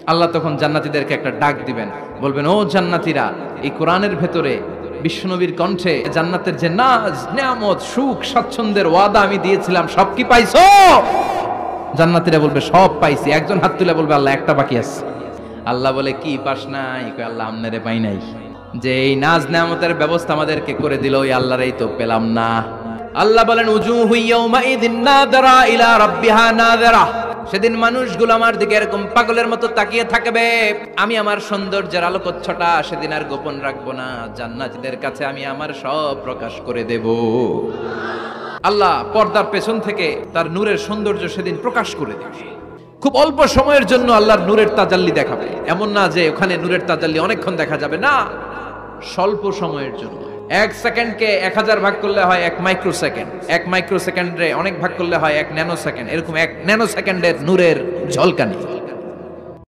আল্লাহ তখন জান্নাতীদেরকে একটা ডাক দিবেন, বলবেন, ও জান্নাতীরা, এই কোরআনের ভেতরে বিশ্বনবীর কণ্ঠে জান্নাতের যে নাজ নেয়ামত সুখ স্বাচ্ছন্দ্যের ওয়াদা আমি দিয়েছিলাম সব কি পাইছো? জান্নাতীরা বলবে সব পাইছি। একজন হাত তুলে বলবে, আল্লাহ একটা বাকি আছে। আল্লাহ বলে, কি পাস নাই? আল্লাহ আমনেরে পাই নাই। যে এই নাজ নেয়ামতের ব্যবস্থা আমাদেরকে করে দিল ওই আল্লাহরই তো পেলাম না। আল্লাহ বলেন, উজুহু ইয়াউমাইযিন নাযিরা ইলা রাব্বিহা নাযিরা। সেদিন মানুষগুলো আমার দিকে এরকম পাগলের মতো তাকিয়ে থাকবে। আমি আমার সৌন্দর্যের আলোকচ্ছটা সেদিন আর গোপন রাখবো না, জান্নাতীদের কাছে আমি আমার সব প্রকাশ করে দেব। আল্লাহ পর্দার পেছন থেকে তার নূরের সৌন্দর্য সেদিন প্রকাশ করে দেবে। খুব অল্প সময়ের জন্য আল্লাহর নূরের তাজাল্লি দেখাবে। এমন না যে ওখানে নূরের তাজাল্লি অনেকক্ষণ দেখা যাবে, না, স্বল্প সময়ের জন্য। 1 সেকেন্ডকে 1000 ভাগ করলে হয় 1 মাইক্রো সেকেন্ড, 1 মাইক্রো সেকেন্ডে অনেক ভাগ করলে হয় 1 ন্যানো সেকেন্ড। এরকম 1 ন্যানো সেকেন্ডের নূরের ঝলকানি।